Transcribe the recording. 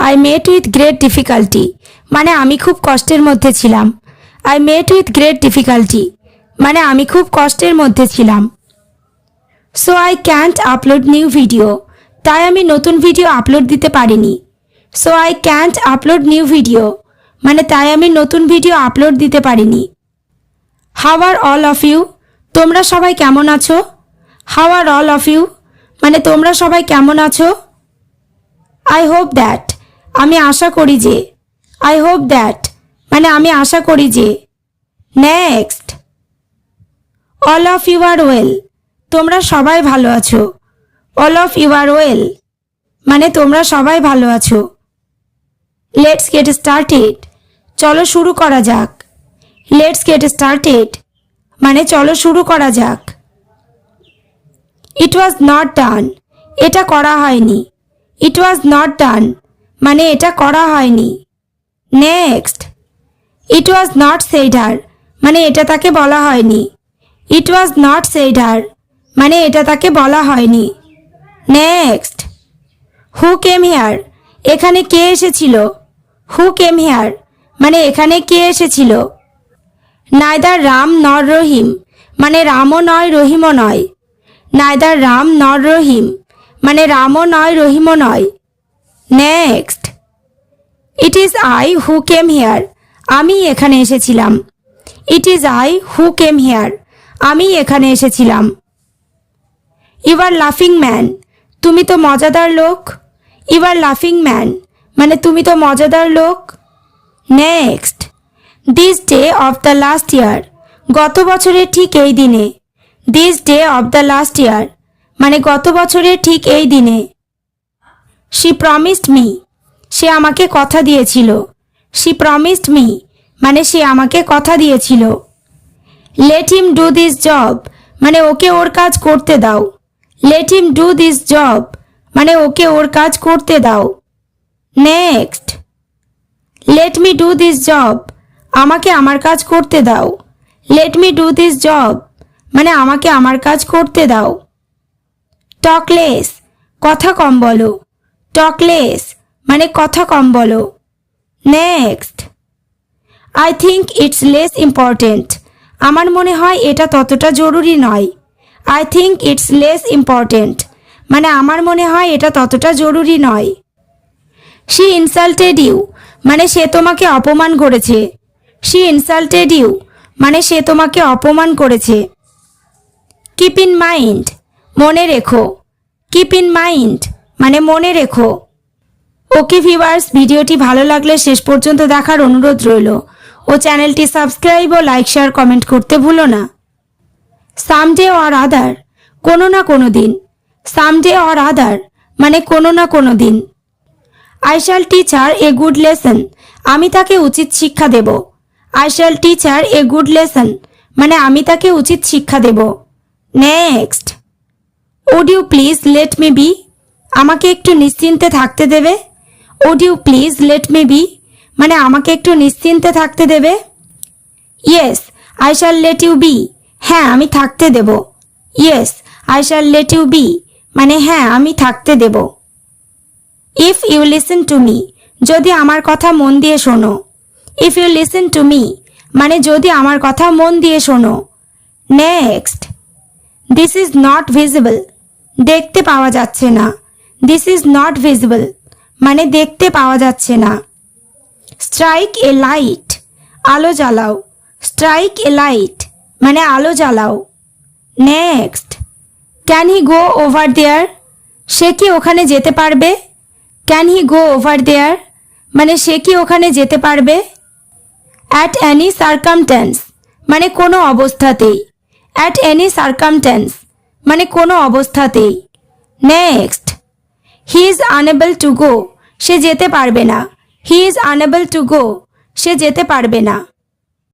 I met with great difficulty মানে আমি খুব কষ্টের মধ্যে ছিলাম। I met with great difficulty মানে আমি খুব কষ্টের মধ্যে ছিলাম। So I can't upload new video তাই আমি নতুন ভিডিও আপলোড দিতে পারিনি। So I can't upload new video মানে তাই আমি নতুন ভিডিও আপলোড দিতে পারিনি। How are all of you তোমরা সবাই কেমন আছো? How are all of you মানে তোমরা সবাই কেমন আছো? আই হোপ দ্যাট আমি আশা করি যে। আই হোপ দ্যাট মানে আমি আশা করি যে। Next, all of you are well তোমরা সবাই ভালো আছো। All of you are well মানে তোমরা সবাই ভালো আছো। লেটস গেট স্টার্টেড চলো শুরু করা যাক। লেটস গেট স্টার্টেড মানে চলো শুরু করা যাক। ইট ওয়াজ নট ডান এটা করা হয়নি। ইট ওয়াজ নট ডান মানে এটা করা হয়নি। Next, it was not said her মানে এটা তাকে বলা হয়নি। ইট ওয়াজ নট সেড হার মানে এটা তাকে বলা হয়নি। নেক্সট, হু কেম হিয়ার এখানে কে এসেছিল? হু কেম হিয়ার মানে এখানে কে এসেছিল? নাইদার রাম নর রহিম মানে রামও নয় রহিমও নয়। নাইদার রাম নর রহিম মানে রামও নয় রহিমও নয়। Next, it is I who came here আমি এখানে এসেছিলাম। It is I who came here আমি এখানে এসেছিলাম। ইউ আর লাফিং ম্যান তুমি তো মজাদার লোক। ইউ আর লাফিং ম্যান মানে তুমি তো মজাদার লোক। Next, this day of the last year গত বছরের ঠিক এই দিনে। This day of the last year মানে গত বছরের ঠিক এই দিনে। শি প্রমিসড মি সে আমাকে কথা দিয়েছিল। শি প্রমিসড মি মানে সে আমাকে কথা দিয়েছিল। Let him do this job মানে ওকে ওর কাজ করতে দাও। Let him do this job মানে ওকে ওর কাজ করতে দাও। Next, let me do this job আমাকে আমার কাজ করতে দাও। Let me do this job মানে আমাকে আমার কাজ করতে দাও। টক লেস কথা কম বলো। টক লেস মানে কথা কম বলো। Next, I think it's less important আমার মনে হয় এটা ততটা জরুরি নয়। I think it's less important মানে আমার মনে হয় এটা ততটা জরুরি নয়। শি ইনসাল্টেড ইউ মানে সে তোমাকে অপমান করেছে। শি ইনসাল্টেড ইউ মানে সে তোমাকে অপমান করেছে। কিপ ইন মাইন্ড মনে রেখো। কিপ ইন মাইন্ড মানে মনে রেখো। ওকে ভিউয়ার্স ভিডিওটি ভালো লাগলে শেষ পর্যন্ত দেখার অনুরোধ রইল ও চ্যানেলটি সাবস্ক্রাইব ও লাইক শেয়ার কমেন্ট করতে ভুলো না। সামডে অর আদার কোনো না কোনো দিন। সামডে অর আদার মানে কোনো না কোনো দিন। I shall teach her a good lesson আমি তাকে উচিত শিক্ষা দেব। I shall teach her a good lesson মানে আমি তাকে উচিত শিক্ষা দেব। Next, would you please let me be আমাকে একটু নিশ্চিন্তে থাকতে দেবে। Would you please let me be মানে আমাকে একটু নিশ্চিন্তে থাকতে দেবে। Yes I shall let you be হ্যাঁ আমি থাকতে দেব। Yes I shall let you be মানে হ্যাঁ আমি থাকতে দেব। If you listen to me যদি আমার কথা মন দিয়ে শোনো। If you listen to me মানে যদি আমার কথা মন দিয়ে শোনো। Next, this is not visible দেখতে পাওয়া যাচ্ছে না। দিস ইজ নট ভিজিবল মানে দেখতে পাওয়া যাচ্ছে না। স্ট্রাইক এ লাইট আলো জ্বালাও। স্ট্রাইক এ লাইট মানে আলো জ্বালাও। Next, can he go over there সে কি ওখানে যেতে পারবে। ক্যান হি গো ওভার দেয়ার মানে সে কি ওখানে যেতে পারবে। অ্যাট এনি সার্কামটেন্স মানে কোনো অবস্থাতেই। অ্যাট এনি সার্কামটেন্স মানে কোনো অবস্থাতেই। Next, he is unable to go সে যেতে পারবে না। He is unable to go সে যেতে পারবে না।